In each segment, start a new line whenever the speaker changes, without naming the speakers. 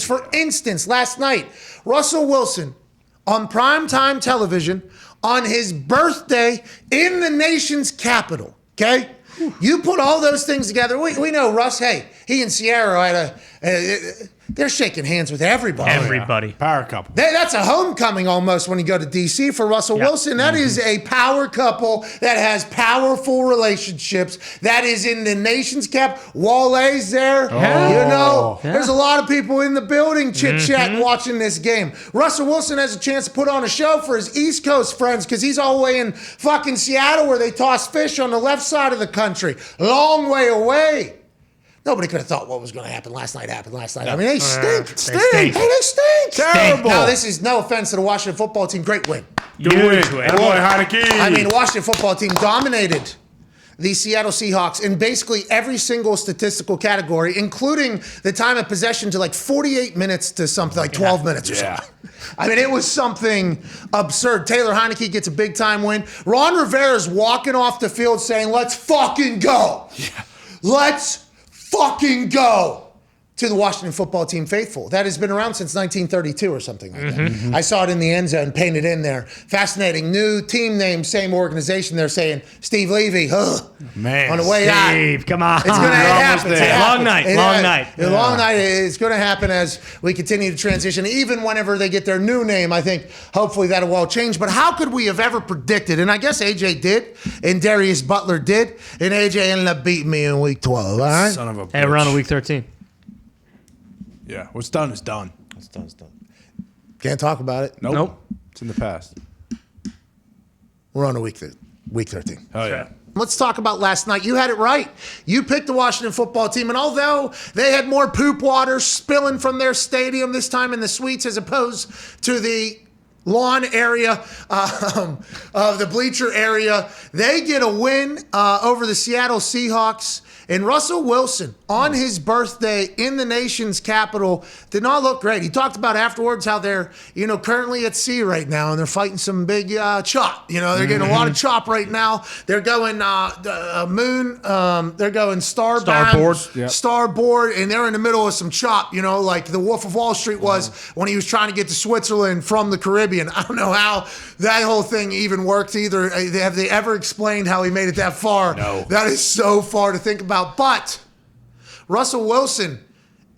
For instance, last night, Russell Wilson on primetime television on his birthday in the nation's capital, okay? You put all those things together. We know Russ, hey, he and Sierra had they're shaking hands with everybody.
Everybody.
Power couple.
That's a homecoming almost when you go to D.C. for Russell Wilson. That is a power couple that has powerful relationships. That is in the nation's cap. Wale's there. There's a lot of people in the building chit-chatting watching this game. Russell Wilson has a chance to put on a show for his East Coast friends because he's all the way in fucking Seattle where they toss fish on the left side of the country. Long way away. Nobody could have thought what was going to happen last night happened last night. I mean, they stink. Hey, they stink.
Terrible.
Now, this is no offense to the Washington football team. Great win.
Huge win. Boy, Heineke.
I mean, the Washington football team dominated the Seattle Seahawks in basically every single statistical category, including the time of possession to like 48 minutes to something like 12 minutes or something. I mean, it was something absurd. Taylor Heineke gets a big-time win. Ron Rivera's walking off the field saying, let's fucking go. Yeah. Let's fucking go to the Washington football team faithful. That has been around since 1932 or something like that. I saw it in the end zone, painted in there. Fascinating. New team name, same organization. They're saying Steve Levy,
man,
on the way out.
Steve, come on.
It's going to happen.
Long night.
Long night. It's going to happen as we continue to transition. Even whenever they get their new name, I think hopefully that'll all change. But how could we have ever predicted? And I guess AJ did, and Darius Butler did, and AJ ended up beating me in week 12. All right?
Son of a bitch.
And we're on to week 13.
Yeah, what's done is done.
It's done. Can't talk about it.
Nope. It's in the past.
We're on to week 13.
Oh, yeah.
Let's talk about last night. You had it right. You picked the Washington football team, and although they had more poop water spilling from their stadium this time in the suites as opposed to the lawn area of the bleacher area, they get a win over the Seattle Seahawks. And Russell Wilson, on his birthday in the nation's capital, did not look great. He talked about afterwards how they're, currently at sea right now, and they're fighting some big chop. They're getting a lot of chop right now. They're going moon. They're going starboard, and they're in the middle of some chop. Like the Wolf of Wall Street was when he was trying to get to Switzerland from the Caribbean. I don't know how that whole thing even worked either. Have they ever explained how he made it that far?
No.
That is so far to think about. But Russell Wilson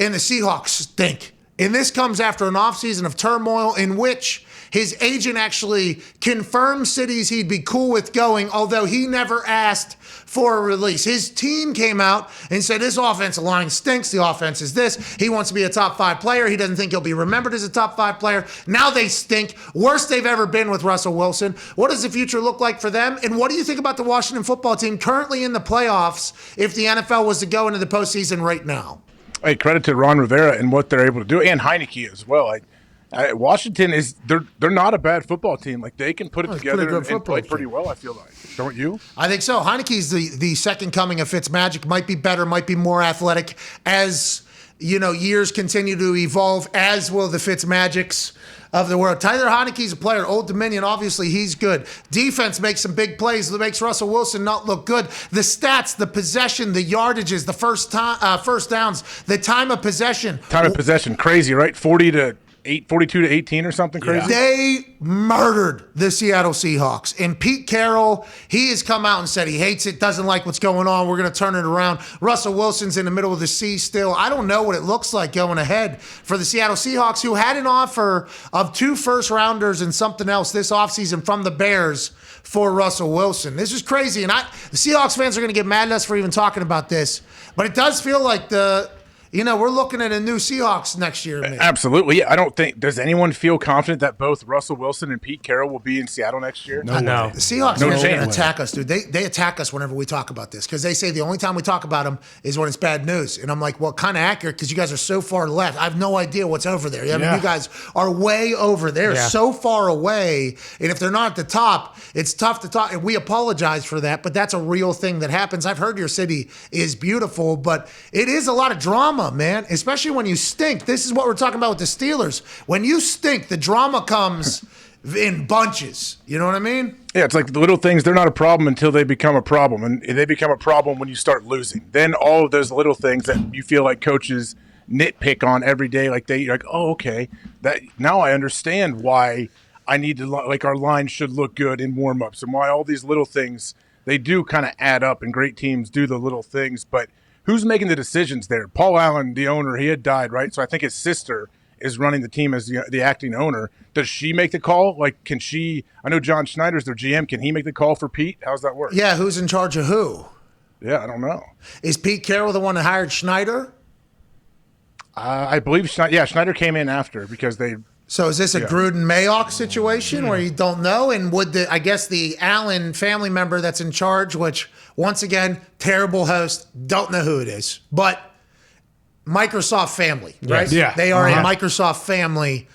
and the Seahawks stink. And this comes after an offseason of turmoil in which his agent actually confirmed cities he'd be cool with going, although he never asked for a release. His team came out and said, this offensive line stinks. The offense is this. He wants to be a top 5 player. He doesn't think he'll be remembered as a top 5 player. Now they stink. Worst they've ever been with Russell Wilson. What does the future look like for them? And what do you think about the Washington football team currently in the playoffs if the NFL was to go into the postseason right now?
Hey, credit to Ron Rivera and what they're able to do, and Heineke as well. Washington they're not a bad football team. Like they can put it together and play pretty well. I feel like, don't you?
I think so. Heineke's the second coming of Fitzmagic. Might be better, might be more athletic as years continue to evolve. As will the Fitzmagics of the world. Tyler Heineke's a player. Old Dominion, obviously, he's good. Defense makes some big plays that makes Russell Wilson not look good. The stats, the possession, the yardages, the first downs, the time of possession.
Time of possession, crazy, right? 42 to 18 or something crazy.
Yeah. They murdered the Seattle Seahawks. And Pete Carroll, he has come out and said he hates it, doesn't like what's going on. We're going to turn it around. Russell Wilson's in the middle of the sea still. I don't know what it looks like going ahead for the Seattle Seahawks, who had an offer of 2 first-rounders and something else this offseason from the Bears for Russell Wilson. This is crazy. And the Seahawks fans are going to get mad at us for even talking about this. But it does feel like we're looking at a new Seahawks next year. Maybe.
Absolutely. Yeah, I don't think – does anyone feel confident that both Russell Wilson and Pete Carroll will be in Seattle next year?
No. The Seahawks are going to attack us, dude. They attack us whenever we talk about this because they say the only time we talk about them is when it's bad news. And I'm like, well, kind of accurate because you guys are so far left. I have no idea what's over there. I mean, you guys are way over there, so far away. And if they're not at the top, it's tough to talk. And we apologize for that, but that's a real thing that happens. I've heard your city is beautiful, but it is a lot of drama, man, especially when you stink. This is what we're talking about with the Steelers. When you stink, the drama comes in bunches. You know what I mean?
Yeah, it's like the little things, they're not a problem until they become a problem. And they become a problem when you start losing. Then all of those little things that you feel like coaches nitpick on every day. Like you're like, oh, okay, that now I understand why I need to like our line should look good in warmups and why all these little things they do kind of add up. And great teams do the little things, but who's making the decisions there? Paul Allen, the owner, he had died, right? So I think his sister is running the team as the acting owner. Does she make the call? Like, can she? I know John Schneider's their GM. Can he make the call for Pete? How's that work?
Yeah, who's in charge of who?
Yeah, I don't know.
Is Pete Carroll the one that hired Schneider?
I believe Schneider came in after because they.
So is this a Gruden Mayock situation where you don't know? And would I guess the Allen family member that's in charge, which once again, terrible host, don't know who it is, but Microsoft family, right?
Yes. Yeah.
They are a Microsoft family.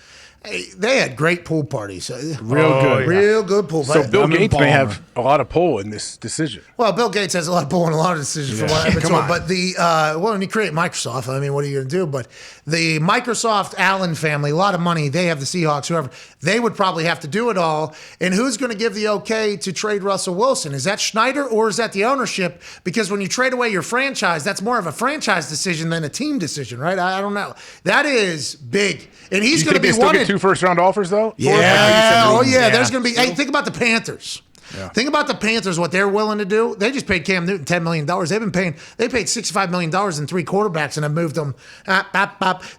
They had great pool parties. Real good pool parties.
So Bill Gates may have a lot of pull in this decision.
Well, Bill Gates has a lot of pull in a lot of decisions from what I've been told. But when you create Microsoft, I mean, what are you going to do? But the Microsoft Allen family, a lot of money. They have the Seahawks, whoever. They would probably have to do it all. And who's going to give the okay to trade Russell Wilson? Is that Schneider or is that the ownership? Because when you trade away your franchise, that's more of a franchise decision than a team decision, right? I don't know. That is big. And he's going to be wanted.
2 first-round offers, though?
Yeah. Oh, yeah. There's going to be. Hey, think about the Panthers. Yeah. Think about the Panthers, what they're willing to do. They just paid Cam Newton $10 million. They paid $65 million in 3 quarterbacks and have moved them.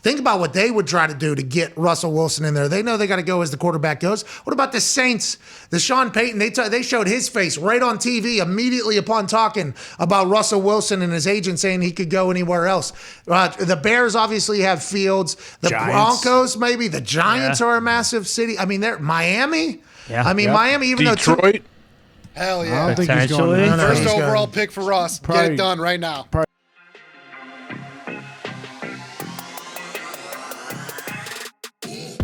Think about what they would try to do to get Russell Wilson in there. They know they got to go as the quarterback goes. What about the Saints? The Sean Payton, they showed his face right on TV immediately upon talking about Russell Wilson and his agent saying he could go anywhere else. The Bears obviously have Fields. The Giants. Broncos, maybe. The Giants are a massive city. I mean, they're Miami. Yeah. I mean, Miami, even
Detroit.
Hell yeah.
I don't think he's going
First overall pick for Russ. Get it done right now.